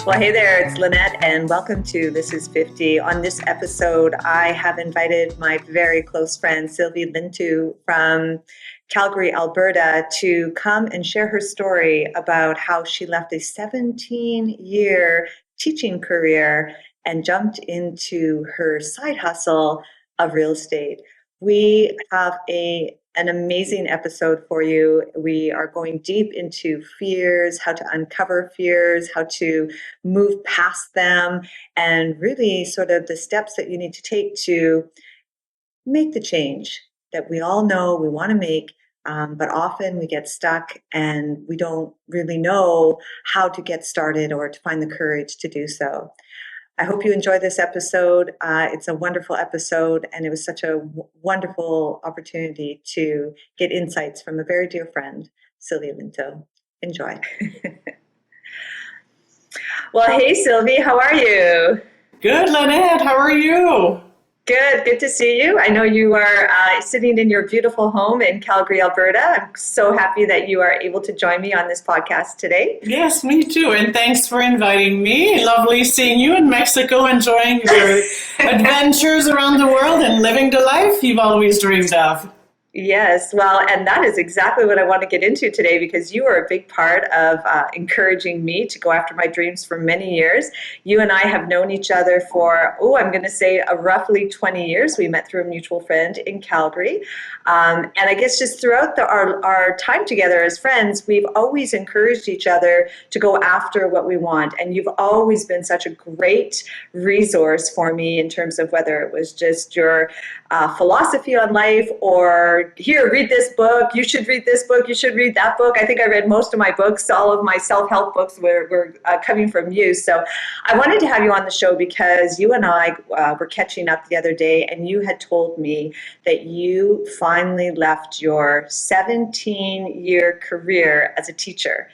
Well, hey there, it's Lynette, and welcome to This is 50. On this episode, I have invited my very close friend, Sylvie Linteau from Calgary, Alberta, to come and share her story about how she left a 17-year teaching career and jumped into her side hustle of real estate. We have an amazing episode for you. We are going deep into fears, how to uncover fears, how to move past them, and really sort of the steps that you need to take to make the change that we all know we want to make. But often we get stuck and we don't really know how to get started or to find the courage to do so. I hope you enjoy this episode. It's a wonderful episode, and it was such a wonderful opportunity to get insights from a very dear friend, Sylvie Linteau. Enjoy. Well, hey, Sylvie, how are you? Good, Lynette. How are you? Good to see you. I know you are sitting in your beautiful home in Calgary, Alberta. I'm so happy that you are able to join me on this podcast today. Yes, me too. And thanks for inviting me. Lovely seeing you in Mexico, enjoying your adventures around the world and living the life you've always dreamed of. Yes, well, and that is exactly what I want to get into today, because you are a big part of encouraging me to go after my dreams for many years. You and I have known each other for, I'm going to say roughly 20 years. We met through a mutual friend in Calgary. And I guess just throughout our time together as friends, we've always encouraged each other to go after what we want. And you've always been such a great resource for me in terms of whether it was just your philosophy on life, or here, read this book, you should read this book, you should read that book. I think I read most of my books. All of my self-help books were coming from you. So I wanted to have you on the show because you and I were catching up the other day, and you had told me that you finally left your 17-year career as a teacher.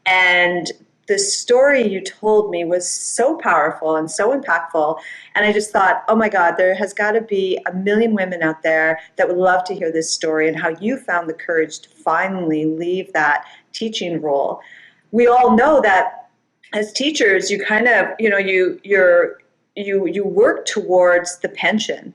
And the story you told me was so powerful and so impactful. And I just thought, oh my God, there has got to be a million women out there that would love to hear this story and how you found the courage to finally leave that teaching role. We all know that as teachers, you kind of, you work towards the pension.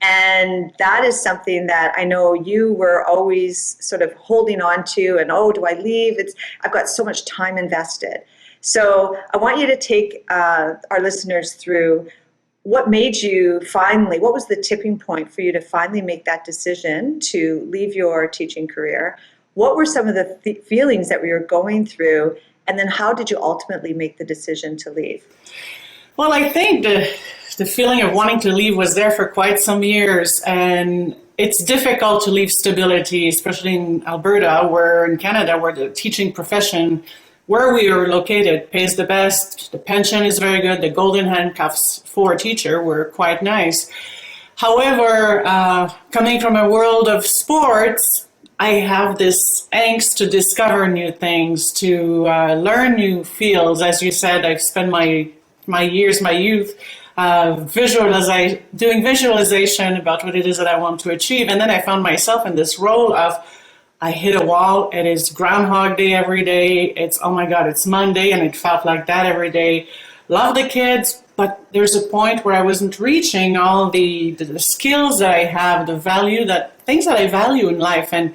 And that is something that I know you were always sort of holding on to, and do I leave? I've got so much time invested. So I want you to take our listeners through what was the tipping point for you to finally make that decision to leave your teaching career? What were some of the feelings that we were going through? And then how did you ultimately make the decision to leave? Well, I think the feeling of wanting to leave was there for quite some years, and it's difficult to leave stability, especially in Alberta, in Canada, where the teaching profession, where we are located, pays the best. The pension is very good. The golden handcuffs for a teacher were quite nice. However, coming from a world of sports, I have this angst to discover new things, to learn new fields. As you said, I've spent my youth, doing visualization about what it is that I want to achieve. And then I found myself in this role of, I hit a wall. It is Groundhog Day every day. It's, oh my God, it's Monday. And it felt like that every day. Love the kids, but there's a point where I wasn't reaching all the skills that I have, things that I value in life, and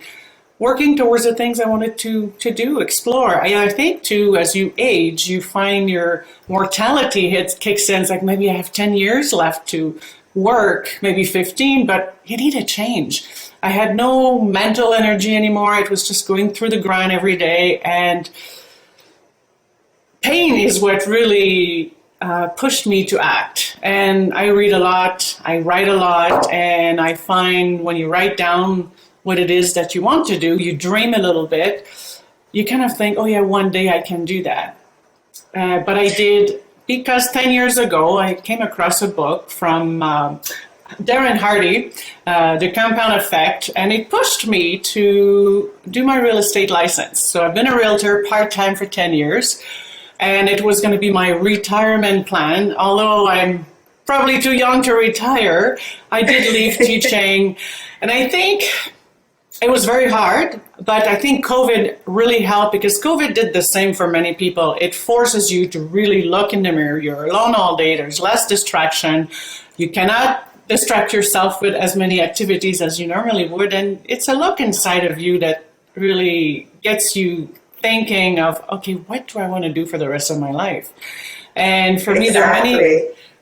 working towards the things I wanted to do, explore. I think too, as you age, you find your mortality kicks in. It's like, maybe I have 10 years left to work, maybe 15, but you need a change. I had no mental energy anymore. It was just going through the grind every day. And pain is what really pushed me to act. And I read a lot, I write a lot, and I find when you write down what it is that you want to do, you dream a little bit, you kind of think, oh yeah, one day I can do that. But I did, because 10 years ago, I came across a book from Darren Hardy, The Compound Effect, and it pushed me to do my real estate license. So I've been a realtor part-time for 10 years, and it was going to be my retirement plan. Although I'm probably too young to retire, I did leave teaching. And I think It was very hard, but I think COVID really helped because COVID did the same for many people. It forces you to really look in the mirror. You're alone all day. There's less distraction. You cannot distract yourself with as many activities as you normally would. And it's a look inside of you that really gets you thinking of, okay, what do I want to do for the rest of my life? And for me, there are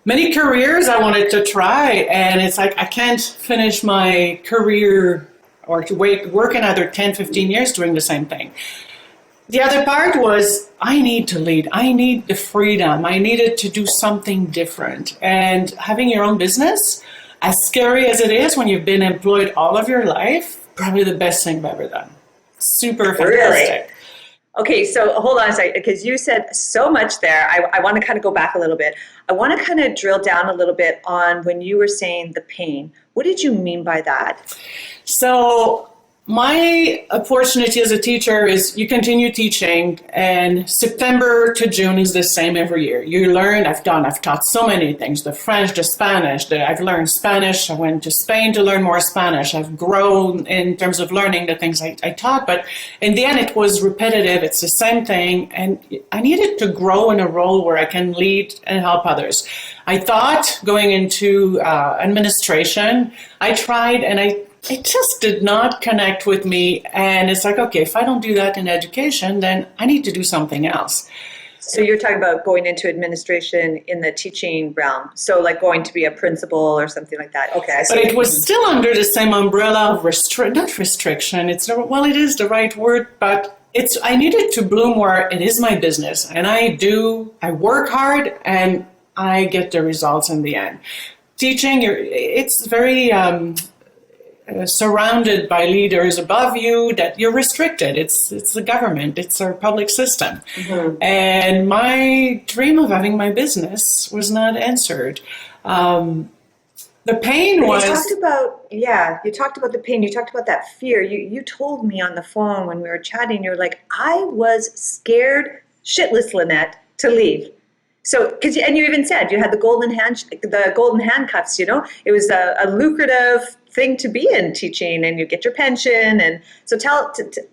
many careers I wanted to try. And it's like, I can't finish my career or to work another 10, 15 years doing the same thing. The other part was I need to lead. I need the freedom. I needed to do something different. And having your own business, as scary as it is when you've been employed all of your life, probably the best thing I've ever done. Super fantastic. Really? Okay, so hold on a second, because you said so much there. I want to kind of go back a little bit. I want to kind of drill down a little bit on when you were saying the pain. What did you mean by that? So my opportunity as a teacher is you continue teaching, and September to June is the same every year. You learn, I've taught so many things, the French, the Spanish, I've learned Spanish. I went to Spain to learn more Spanish. I've grown in terms of learning the things I taught, but in the end it was repetitive. It's the same thing, and I needed to grow in a role where I can lead and help others. I thought going into administration, I tried and it just did not connect with me. And it's like, okay, if I don't do that in education, then I need to do something else. So you're talking about going into administration in the teaching realm. So like going to be a principal or something like that. Okay. I see. But it was still under the same umbrella of not restriction. It is the right word, but I needed to bloom where it is my business. And I work hard and I get the results in the end. Teaching, it's very surrounded by leaders above you that you're restricted. It's the government. It's our public system. Mm-hmm. And my dream of having my business was not answered. The pain was... You talked about the pain. You talked about that fear. You told me on the phone when we were chatting, you're like, I was scared shitless, Lynette, to leave. So, and you even said you had the golden handcuffs. You know, it was a lucrative thing to be in teaching, and you get your pension. And so,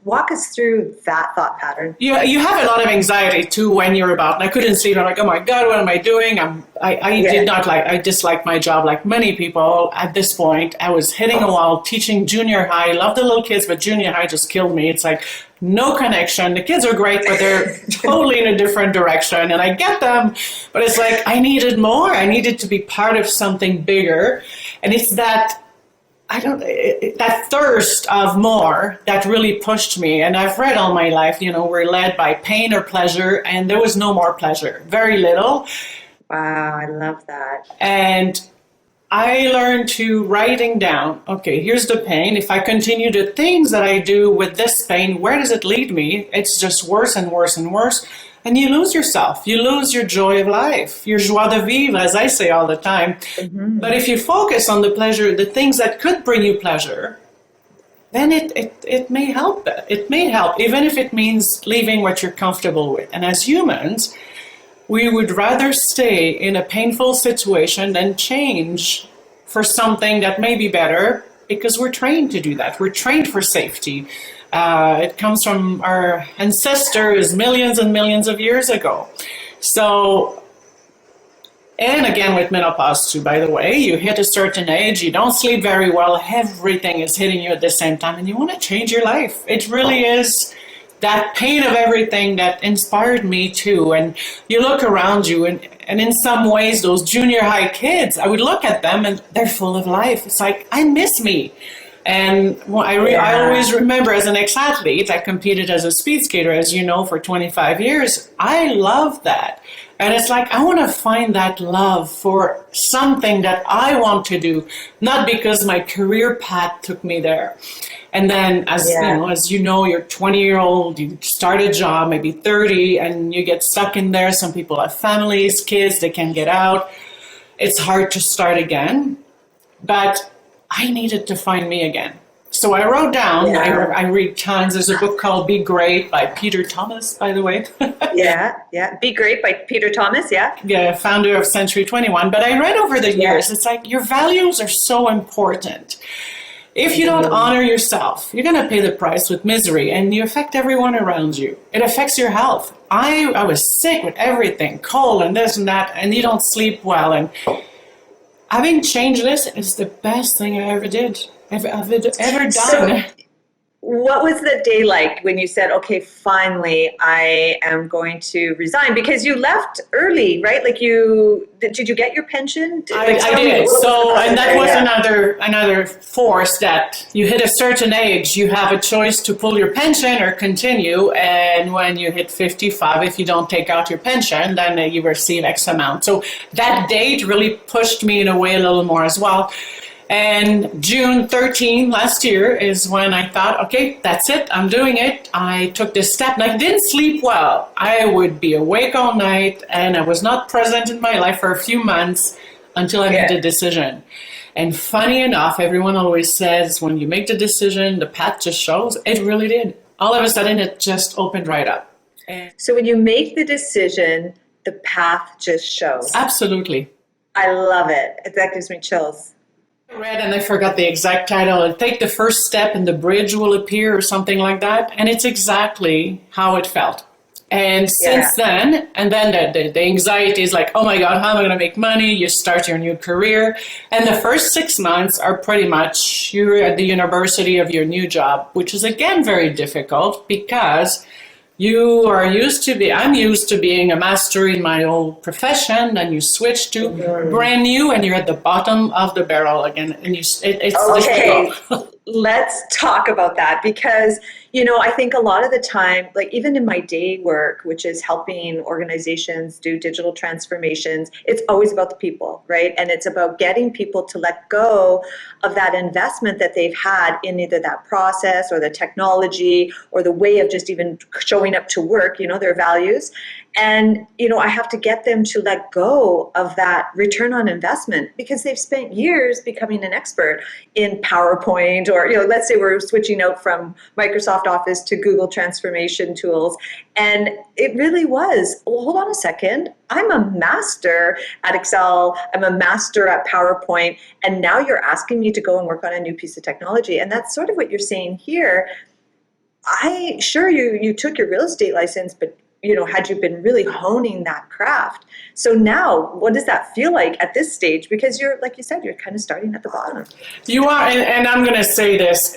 walk us through that thought pattern. You have a lot of anxiety too when you're about. And I couldn't sleep. I'm like, oh my God, what am I doing? I disliked my job like many people at this point. I was hitting a wall, teaching junior high. Loved the little kids, but junior high just killed me. It's like no connection. The kids are great, but they're totally in a different direction. And I get them, but it's like I needed more. I needed to be part of something bigger. And it's that thirst of more that really pushed me. And I've read all my life, we're led by pain or pleasure, and there was no more pleasure, very little. Wow, I love that. And I learned to writing down, okay, here's the pain. If I continue the things that I do with this pain, where does it lead me? It's just worse and worse and worse. And you lose yourself. You lose your joy of life, your joie de vivre, as I say all the time. Mm-hmm. But if you focus on the pleasure, the things that could bring you pleasure, then it may help. It may help, even if it means leaving what you're comfortable with. And as humans, we would rather stay in a painful situation than change for something that may be better, because we're trained to do that. We're trained for safety. It comes from our ancestors millions and millions of years ago. So, and again with menopause too, by the way, you hit a certain age, you don't sleep very well, everything is hitting you at the same time, and you want to change your life. It really is that pain of everything that inspired me too. And you look around you, and in some ways, those junior high kids, I would look at them and they're full of life. It's like, I miss me. And I always remember as an ex-athlete, I competed as a speed skater, as you know, for 25 years. I love that. And it's like, I want to find that love for something that I want to do, not because my career path took me there. And then as you know, you're 20-year-old, you start a job, maybe 30, and you get stuck in there. Some people have families, kids, they can't get out. It's hard to start again. But I needed to find me again. So I wrote down, I read tons. There's a book called Be Great by Peter Thomas, by the way. Be Great by Peter Thomas, Yeah, founder of Century 21. But I read over the years, it's like your values are so important. If you don't honor yourself, you're going to pay the price with misery, and you affect everyone around you. It affects your health. I was sick with everything, cold and this and that, and you don't sleep well. And having changed this is the best thing I ever did, ever done. So what was the day like when you said, okay, finally, I am going to resign? Because you left early, right? Like did you get your pension? I did. So, and that was another force that you hit a certain age, you have a choice to pull your pension or continue. And when you hit 55, if you don't take out your pension, then you receive X amount. So that date really pushed me in a way a little more as well. And June 13 last year is when I thought, okay, that's it. I'm doing it. I took this step and I didn't sleep well. I would be awake all night and I was not present in my life for a few months until I made the decision. And funny enough, everyone always says when you make the decision, the path just shows. It really did. All of a sudden, it just opened right up. So when you make the decision, the path just shows. Absolutely. I love it. That gives me chills. I read, and I forgot the exact title. Take the first step and the bridge will appear or something like that. And it's exactly how it felt. And since then, and then the anxiety is like, oh my God, how am I going to make money? You start your new career. And the first 6 months are pretty much you're at the university of your new job, which is again very difficult because I'm used to being a master in my old profession, and you switch to brand new, and you're at the bottom of the barrel again. And it's difficult. Let's talk about that because, I think a lot of the time, like even in my day work, which is helping organizations do digital transformations, it's always about the people, right? And it's about getting people to let go of that investment that they've had in either that process or the technology or the way of just even showing up to work, their values. And, I have to get them to let go of that return on investment because they've spent years becoming an expert in PowerPoint or, let's say we're switching out from Microsoft Office to Google transformation tools. And it really was, well, hold on a second. I'm a master at Excel. I'm a master at PowerPoint. And now you're asking me to go and work on a new piece of technology. And that's sort of what you're saying here. You took your real estate license, but had you been really honing that craft. So now, what does that feel like at this stage? Because you're, like you said, you're kind of starting at the bottom. You are, and I'm going to say this,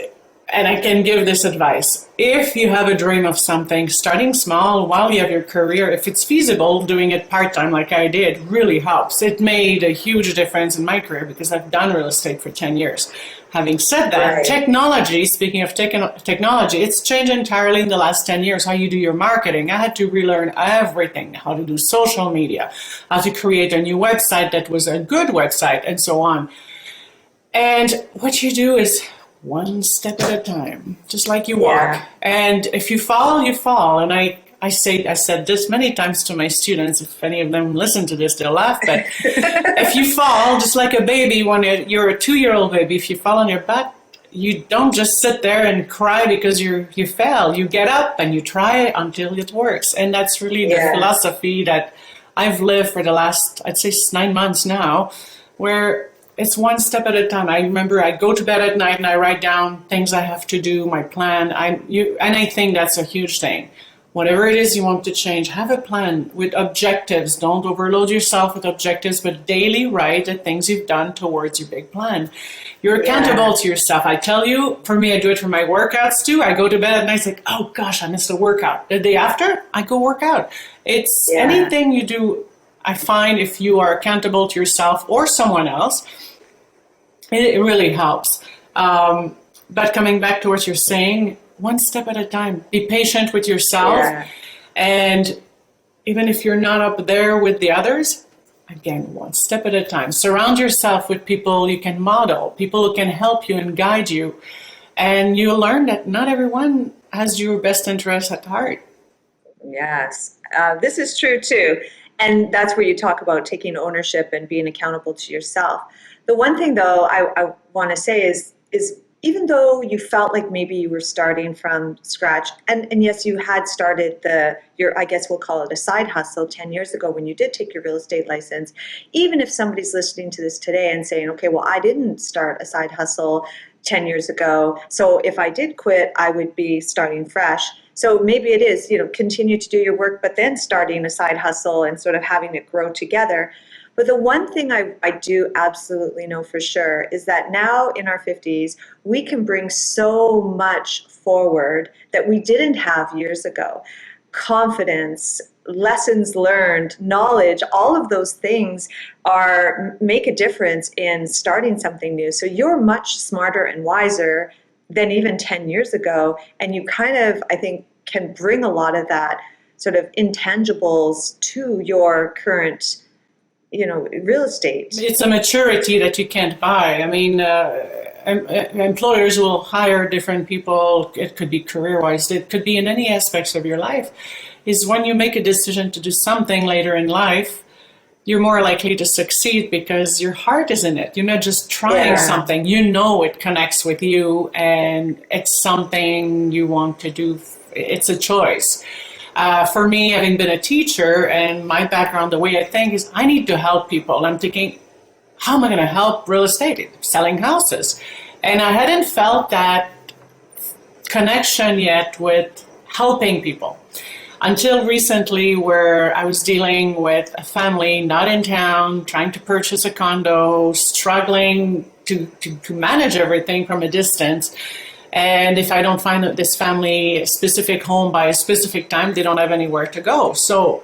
and I can give this advice. If you have a dream of something, starting small while you have your career, if it's feasible, doing it part-time like I did really helps. It made a huge difference in my career because I've done real estate for 10 years. Having said that, technology, speaking of technology, it's changed entirely in the last 10 years, how you do your marketing. I had to relearn everything, how to do social media, how to create a new website that was a good website, and so on. And what you do is one step at a time, just like you walk. And if you fall, you fall. And I said this many times to my students. If any of them listen to this, they'll laugh. But if you fall, just like a baby, when you're a 2-year-old baby, if you fall on your butt, you don't just sit there and cry because you fell. You get up and you try until it works. And that's really the philosophy that I've lived for the last, I'd say, 9 months now, where it's one step at a time. I remember I go to bed at night and I write down things I have to do, my plan. And I think that's a huge thing. Whatever it is you want to change, have a plan with objectives. Don't overload yourself with objectives, but daily write the things you've done towards your big plan. You're accountable to yourself. I tell you, for me, I do it for my workouts too. I go to bed at night, it's like, oh gosh, I missed a workout. The day after, I go work out. It's anything you do. I find if you are accountable to yourself or someone else, it really helps. But coming back to what you're saying, one step at a time. Be patient with yourself. And even if you're not up there with the others, again, one step at a time. Surround yourself with people you can model, people who can help you and guide you. And you'll learn that not everyone has your best interest at heart. Yes, this is true too. And that's where you talk about taking ownership and being accountable to yourself. The one thing, though, I want to say is even though you felt like maybe you were starting from scratch, and yes, you had started your, I guess we'll call it a side hustle 10 years ago when you did take your real estate license, even if somebody's listening to this today and saying, okay, well, I didn't start a side hustle 10 years ago. So if I did quit, I would be starting fresh. So maybe it is, continue to do your work, but then starting a side hustle and sort of having it grow together. But the one thing I do absolutely know for sure is that now in our 50s, we can bring so much forward that we didn't have years ago. Confidence, lessons learned, knowledge, all of those things make a difference in starting something new. So you're much smarter and wiser than even 10 years ago. And you kind of, I think, can bring a lot of that sort of intangibles to your current real estate. It's a maturity that you can't buy. I mean, employers will hire different people. It could be career-wise. It could be in any aspects of your life. Is when you make a decision to do something later in life, you're more likely to succeed because your heart is in it. You're not just trying something. You know it connects with you and it's something you want to do. It's a choice. For me, having been a teacher and my background, the way I think is I need to help people. I'm thinking, how am I going to help real estate, selling houses? And I hadn't felt that connection yet with helping people until recently, where I was dealing with a family not in town, trying to purchase a condo, struggling to manage everything from a distance. And if I don't find this family a specific home by a specific time, they don't have anywhere to go. So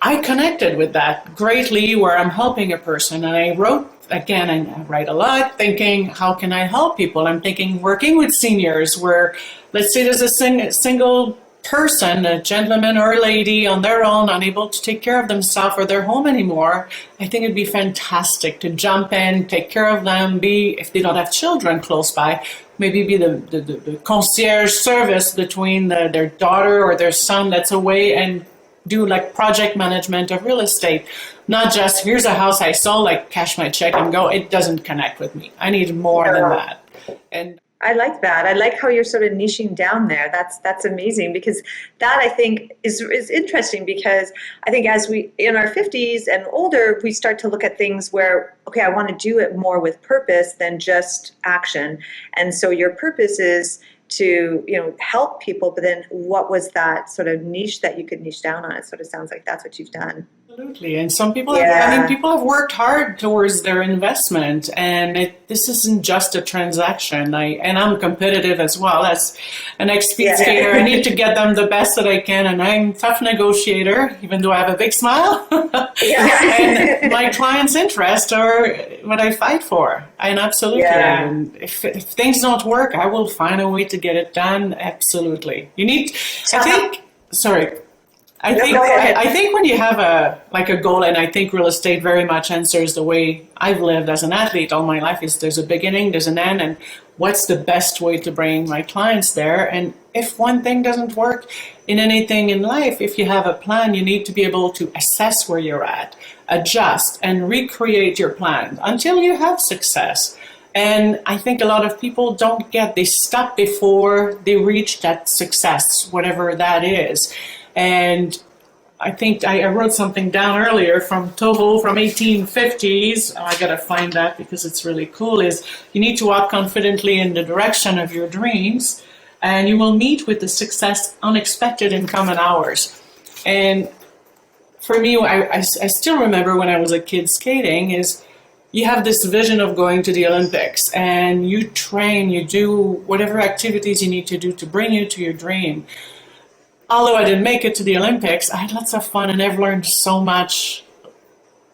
I connected with that greatly, where I'm helping a person. And I wrote, again, I write a lot, thinking, how can I help people? I'm thinking working with seniors where, let's say there's a single person, a gentleman or a lady on their own, unable to take care of themselves or their home anymore. I think it'd be fantastic to jump in, take care of them, if they don't have children close by, maybe be the concierge service between their daughter or their son that's away, and do like project management of real estate. Not just, here's a house I sold, like cash my check and go. It doesn't connect with me. I need more than that. And I like that. I like how you're sort of niching down there. That's amazing, because that, I think, is interesting, because I think as we in our 50s and older, we start to look at things where, okay, I want to do it more with purpose than just action. And so your purpose is to help people, but then what was that sort of niche that you could niche down on? It sort of sounds like that's what you've done. Absolutely. And some people have, people have worked hard towards their investment, and this isn't just a transaction. I'm competitive as well as an ex-speed skater. I need to get them the best that I can, and I'm a tough negotiator, even though I have a big smile. And my clients' interests are what I fight for. And absolutely. Yeah. And if things don't work, I will find a way to get it done. Absolutely. I think when you have a goal, and I think real estate very much answers the way I've lived as an athlete all my life, is there's a beginning, there's an end, and what's the best way to bring my clients there? And if one thing doesn't work in anything in life, if you have a plan, you need to be able to assess where you're at, adjust, and recreate your plan until you have success. And I think a lot of people they stop before they reach that success, whatever that is. And I think I wrote something down earlier from Toho from 1850s. I got to find that because it's really cool. Is you need to walk confidently in the direction of your dreams, and you will meet with the success unexpected in common hours. And for me, I still remember when I was a kid skating, is you have this vision of going to the Olympics, and you train, you do whatever activities you need to do to bring you to your dream. Although I didn't make it to the Olympics, I had lots of fun, and I've learned so much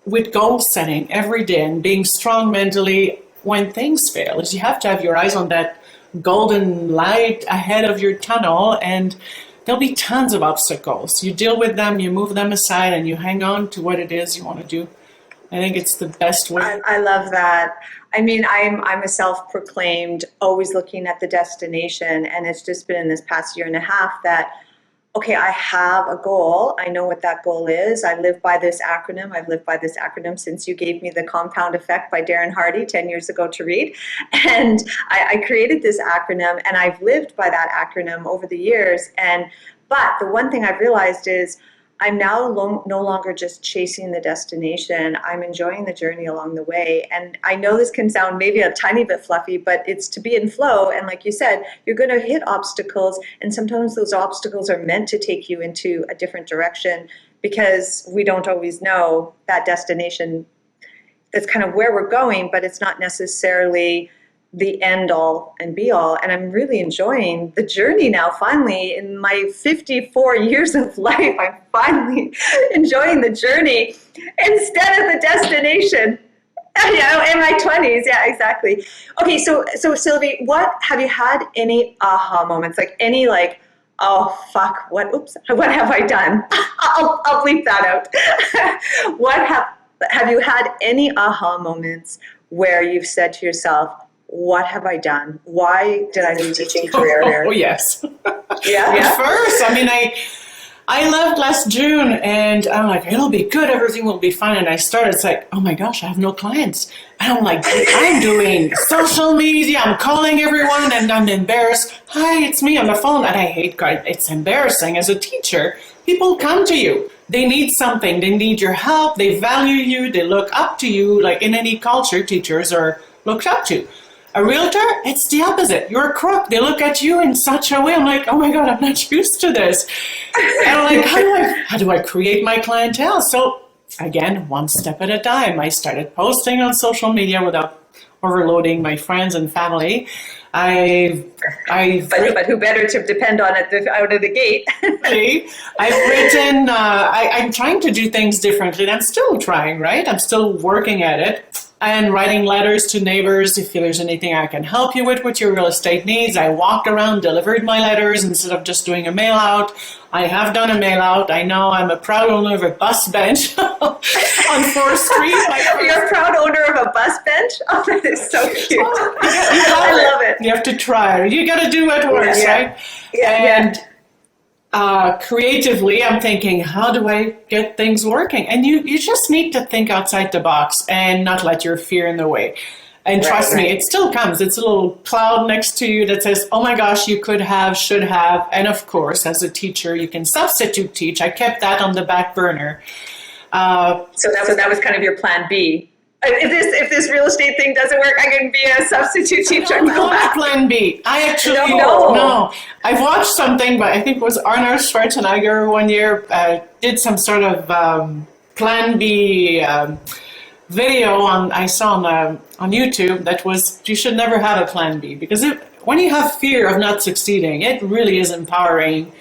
with goal setting every day and being strong mentally when things fail. Is you have to have your eyes on that golden light ahead of your tunnel, and there'll be tons of obstacles. You deal with them, you move them aside, and you hang on to what it is you want to do. I think it's the best way. I love that. I mean, I'm a self-proclaimed always looking at the destination, and it's just been in this past year and a half that, okay, I have a goal. I know what that goal is. I live by this acronym. I've lived by this acronym since you gave me The Compound Effect by Darren Hardy 10 years ago to read. And I created this acronym, and I've lived by that acronym over the years. But the one thing I've realized is I'm now no longer just chasing the destination. I'm enjoying the journey along the way. And I know this can sound maybe a tiny bit fluffy, but it's to be in flow. And like you said, you're going to hit obstacles. And sometimes those obstacles are meant to take you into a different direction because we don't always know that destination. That's kind of where we're going, but it's not necessarily the end all and be all. And I'm really enjoying the journey now. Finally, in my 54 years of life, I'm finally enjoying the journey instead of the destination. In my 20s. Yeah, exactly. Okay, so Sylvie, what have you had any aha moments? Like any like, oh fuck, what have I done? I'll bleep that out. What have you had any aha moments where you've said to yourself, what have I done? Why did I leave the teaching career here? Oh, yes. Yeah. At first, I mean, I left last June and I'm like, it'll be good, everything will be fine. And I started, it's like, oh my gosh, I have no clients. And I'm like, I'm doing social media, I'm calling everyone and I'm embarrassed. Hi, it's me on the phone. And I hate God, it's embarrassing as a teacher. People come to you. They need something. They need your help. They value you. They look up to you. Like in any culture, teachers are looked up to. A realtor, it's the opposite. You're a crook. They look at you in such a way. I'm like, oh my God, I'm not used to this. And I'm like, how do I create my clientele? So again, one step at a time. I started posting on social media without overloading my friends and family. But who better to depend on it out of the gate? I've written, I'm trying to do things differently. And I'm still trying, right? I'm still working at it. And writing letters to neighbors if there's anything I can help you with your real estate needs. I walked around, delivered my letters instead of just doing a mail out. I have done a mail out. I know I'm a proud owner of a bus bench on 4th Street. You're a proud owner of a bus bench? Oh, that is so cute. I love it. You have to try. You got to do what works, right? Yeah. Creatively, I'm thinking, how do I get things working? And you just need to think outside the box and not let your fear in the way. And trust me, it still comes. It's a little cloud next to you that says, oh my gosh, you could have, should have. And of course, as a teacher, you can substitute teach. I kept that on the back burner. So that was kind of your plan B. If this real estate thing doesn't work, I can be a substitute teacher. Not plan B. I actually no. I watched something, but I think it was Arnold Schwarzenegger one year did some sort of plan B video I saw on YouTube that was you should never have a plan B because when you have fear of not succeeding, it really is empowering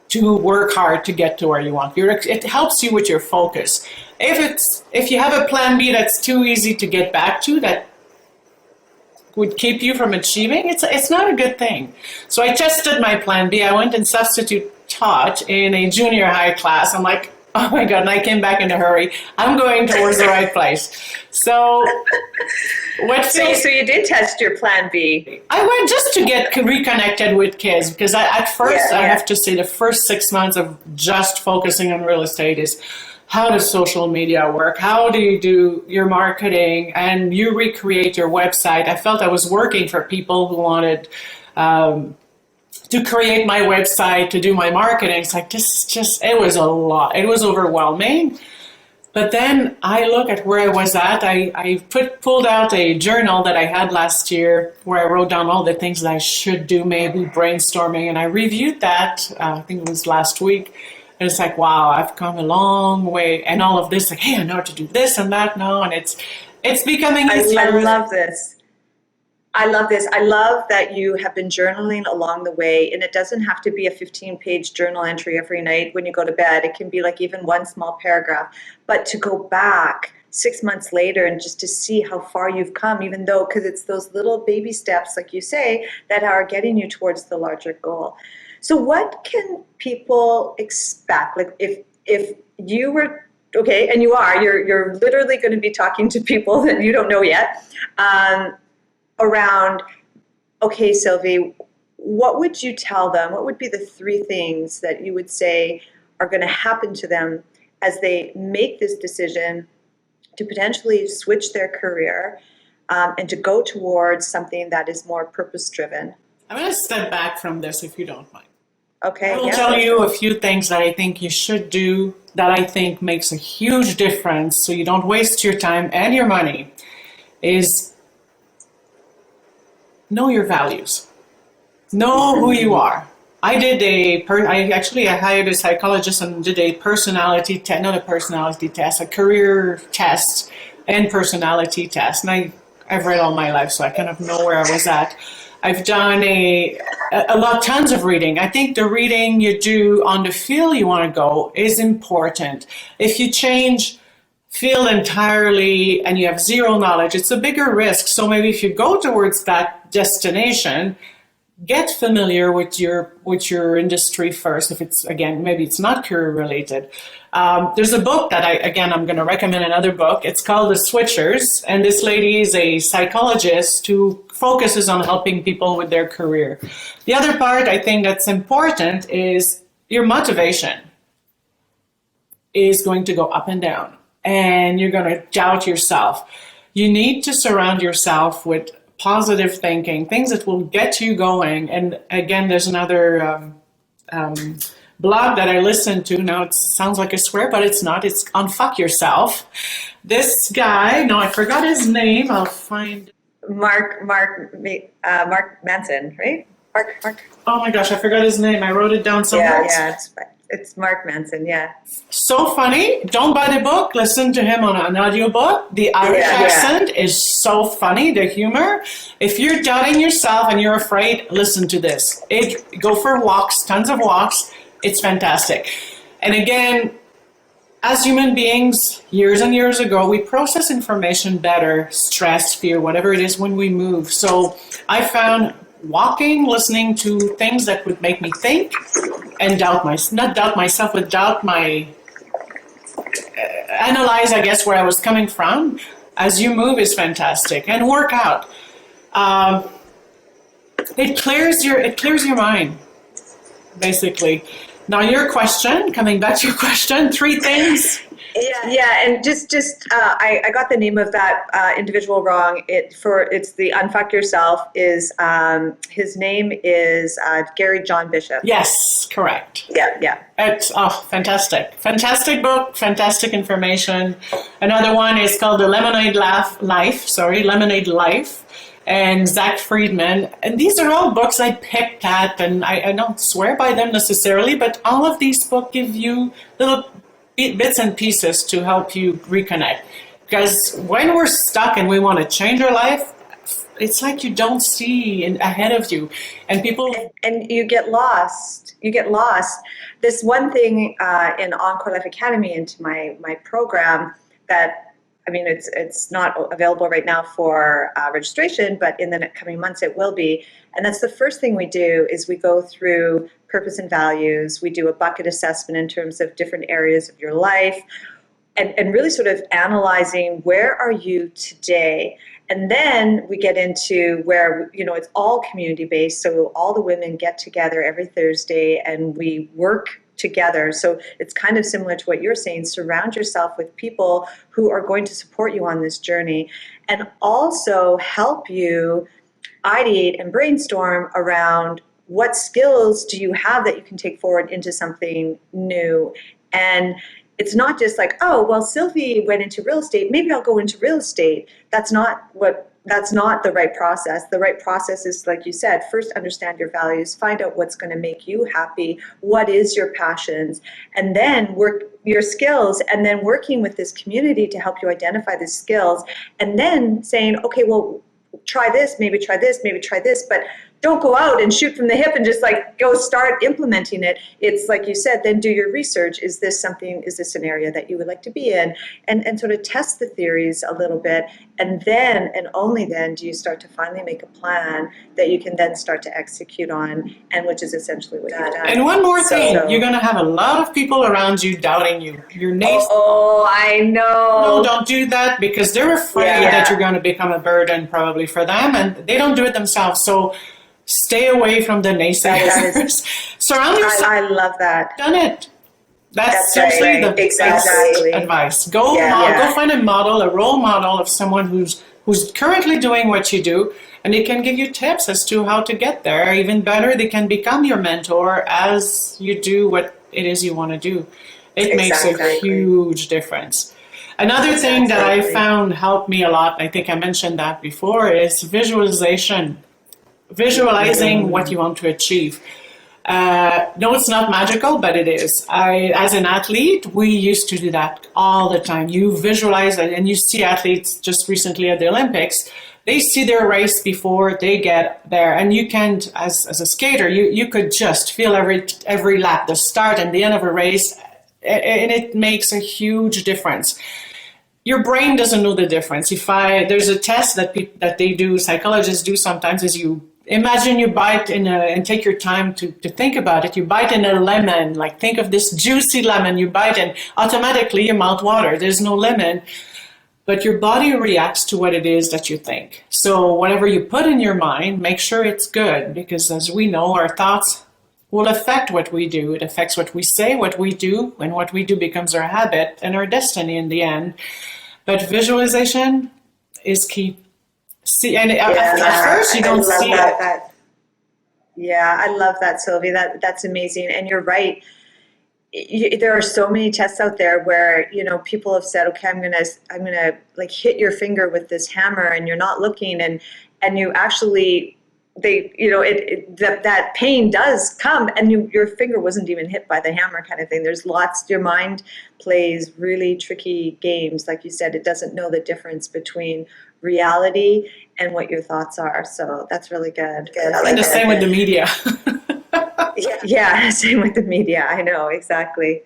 to work hard to get to where you want. It helps you with your focus. If you have a plan B that's too easy to get back to, that would keep you from achieving, it's not a good thing. So I tested my plan B. I went and substitute taught in a junior high class. I'm like, oh my God, and I came back in a hurry. I'm going towards the right place. So So you did test your plan B. I went just to get reconnected with kids because I have to say the first 6 months of just focusing on real estate is how does social media work? How do you do your marketing and you recreate your website? I felt I was working for people who wanted to create my website, to do my marketing. It's like, it was a lot. It was overwhelming. But then I look at where I was at. I pulled out a journal that I had last year where I wrote down all the things that I should do, maybe brainstorming. And I reviewed that, I think it was last week. And it's like, wow, I've come a long way. And all of this, like, hey, I know how to do this and that now. And it's becoming easier. I love this. I love this. I love that you have been journaling along the way. And it doesn't have to be a 15-page journal entry every night when you go to bed. It can be like even one small paragraph. But to go back 6 months later and just to see how far you've come, even though, because it's those little baby steps, like you say, that are getting you towards the larger goal. So what can people expect? Like if you were, okay, and you're literally going to be talking to people that you don't know yet, around, okay, Sylvie, what would you tell them? What would be the 3 things that you would say are going to happen to them as they make this decision to potentially switch their career and to go towards something that is more purpose-driven? I'm going to step back from this if you don't mind. Okay. I will Yeah. tell you a few things that I think you should do that I think makes a huge difference so you don't waste your time and your money is know your values. Know who you are. I hired a psychologist and did a personality test, not a personality test, a career test and personality test. And I've read all my life, so I kind of know where I was at. I've done tons of reading. I think the reading you do on the field you want to go is important. If you change field entirely and you have zero knowledge, it's a bigger risk. So maybe if you go towards that destination, get familiar with your industry first. If it's, again, maybe it's not career related. There's a book that I'm going to recommend another book. It's called The Switchers, and this lady is a psychologist who focuses on helping people with their career. The other part I think that's important is your motivation is going to go up and down, and you're going to doubt yourself. You need to surround yourself with positive thinking, things that will get you going. And again, there's another blog that I listen to. Now it sounds like a swear, but it's not. It's Unfuck Yourself. This guy, no, I forgot his name. I'll find Mark Manson, right? Mark. Oh my gosh, I forgot his name. I wrote it down somewhere. Yeah, it's Mark Manson. Yeah. So funny. Don't buy the book. Listen to him on an audiobook. The Irish accent is so funny. The humor. If you're doubting yourself and you're afraid, listen to this. Go for walks, tons of walks. It's fantastic. And again, as human beings, years and years ago, we process information better, stress, fear, whatever it is when we move. So I found walking, listening to things that would make me think and analyze, I guess, where I was coming from as you move is fantastic. And work out. It clears your mind, basically. Now your question, coming back to your question, 3 things. Yeah, and I got the name of that individual wrong. It's the Unfuck Yourself is his name is Gary John Bishop. Yes, correct. Yeah. It's fantastic book, fantastic information. Another one is called the Lemonade Life. And Zach Friedman. And these are all books I picked at, and I don't swear by them necessarily, but all of these books give you little bits and pieces to help you reconnect. Because when we're stuck and we want to change our life, it's like you don't see ahead of you. And you get lost. This one thing in Encore Life Academy, into my program, that it's not available right now for registration, but in the coming months it will be. And that's the first thing we do is we go through purpose and values. We do a bucket assessment in terms of different areas of your life and really sort of analyzing where are you today. And then we get into where, it's all community-based. So all the women get together every Thursday and we work together. So it's kind of similar to what you're saying. Surround yourself with people who are going to support you on this journey and also help you ideate and brainstorm around what skills do you have that you can take forward into something new. And it's not just like, oh, well, Sylvie went into real estate, maybe I'll go into real estate. That's not the right process. The right process is, like you said, first understand your values, find out what's going to make you happy, what is your passions, and then work your skills, and then working with this community to help you identify the skills, and then saying, okay, well, try this, maybe try this, but don't go out and shoot from the hip and just like go start implementing it. It's like you said, then do your research. Is this an area that you would like to be in? And sort of test the theories a little bit. And then, and only then, do you start to finally make a plan that you can then start to execute on, and which is essentially what you've done. And one more thing, you're going to have a lot of people around you doubting you. Your naysayers. Oh, I know. No, don't do that, because they're afraid that you're going to become a burden probably for them, and they don't do it themselves. So stay away from the naysayers. Surround yourself. I love that. Done it. That's seriously the best advice. Go find a model, a role model of someone who's who's currently doing what you do, and they can give you tips as to how to get there. Even better, they can become your mentor as you do what it is you want to do. It makes a huge difference. Another thing that I found helped me a lot, I think I mentioned that before, is visualization. Visualizing what you want to achieve. No, it's not magical, but it is. As an athlete, we used to do that all the time. You visualize it, and you see athletes just recently at the Olympics. They see their race before they get there, and you can, as a skater, you could just feel every lap, the start and the end of a race, and it makes a huge difference. Your brain doesn't know the difference. There's a test that they do, psychologists do sometimes, is you imagine you bite and take your time to think about it. You bite in a lemon, like think of this juicy lemon, you bite and automatically your mouth waters. There's no lemon, but your body reacts to what it is that you think. So whatever you put in your mind, make sure it's good, because as we know, our thoughts will affect what we do. It affects what we say, what we do, and what we do becomes our habit and our destiny in the end. But visualization is key. See, and at first you don't see it. Yeah, I love that, Sylvie. That's amazing, and you're right. There are so many tests out there where people have said, okay, I'm gonna like hit your finger with this hammer, and you're not looking, and you actually that pain does come, and your finger wasn't even hit by the hammer, kind of thing. There's your mind plays really tricky games, like you said. It doesn't know the difference between reality and what your thoughts are. So that's really good. And the same with the media. Yeah, same with the media. I know, exactly.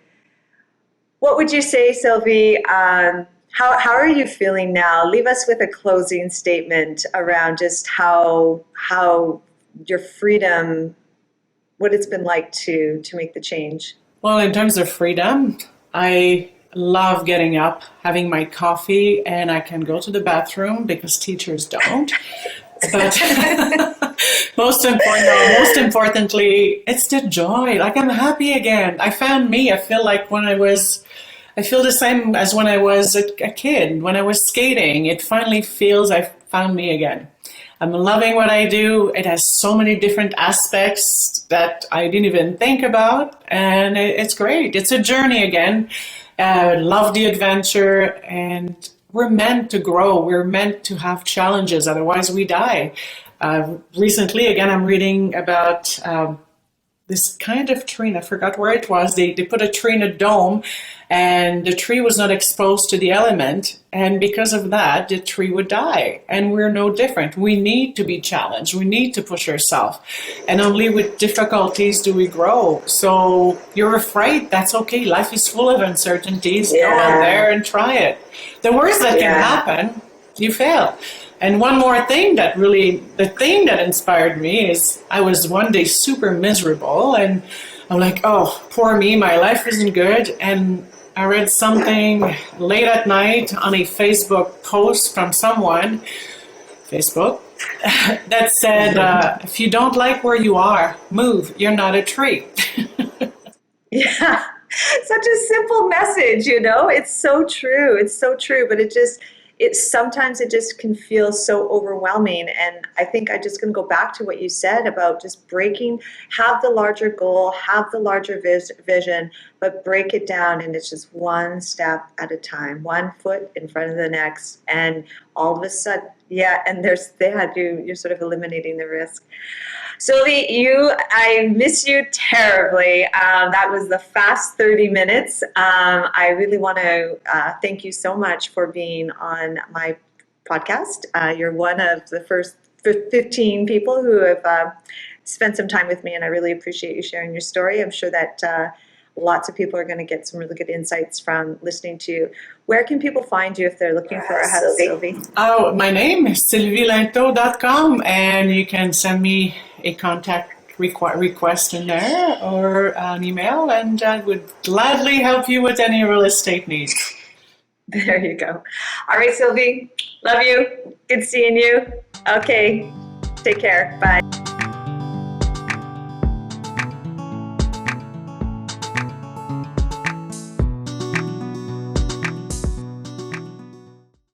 What would you say, Sylvie? How are you feeling now? Leave us with a closing statement around just how your freedom, what it's been like to make the change. Well, in terms of freedom, I love getting up, having my coffee, and I can go to the bathroom because teachers don't. But most importantly, it's the joy. Like, I'm happy again. I found me. I feel like I feel the same as when I was a kid, when I was skating. It finally feels I found me again. I'm loving what I do. It has so many different aspects that I didn't even think about, and it's great. It's a journey again. Love the adventure, and we're meant to grow. We're meant to have challenges, otherwise we die. Recently, again, I'm reading about this kind of tree, and I forgot where it was. They put a tree in a dome, and the tree was not exposed to the element, and because of that, the tree would die. And we're no different. We need to be challenged. We need to push ourselves, and only with difficulties do we grow. So you're afraid, that's okay. Life is full of uncertainties. Go out there and try it. The worst that can happen, you fail. And one more thing the thing that inspired me is I was one day super miserable, and I'm like, oh, poor me, my life isn't good. And I read something late at night on a Facebook post from someone, Facebook, that said, if you don't like where you are, move. You're not a tree. Yeah, such a simple message, It's so true. It's so true, but sometimes it just can feel so overwhelming. And I think I'm just going to go back to what you said about just have the larger goal, have the larger vision, but break it down. And it's just one step at a time, one foot in front of the next. And all of a sudden, you're sort of eliminating the risk. Sylvie, I miss you terribly. That was the fast 30 minutes. I really want to thank you so much for being on my podcast. You're one of the first 15 people who have spent some time with me, and I really appreciate you sharing your story. I'm sure that lots of people are going to get some really good insights from listening to you. Where can people find you if they're looking for a help, Sylvie? Oh, my name is sylvielinteau.com, and you can send me a contact request in there or an email, and I would gladly help you with any real estate needs. There you go. All right, Sylvie. Love you. Good seeing you. Okay. Take care. Bye.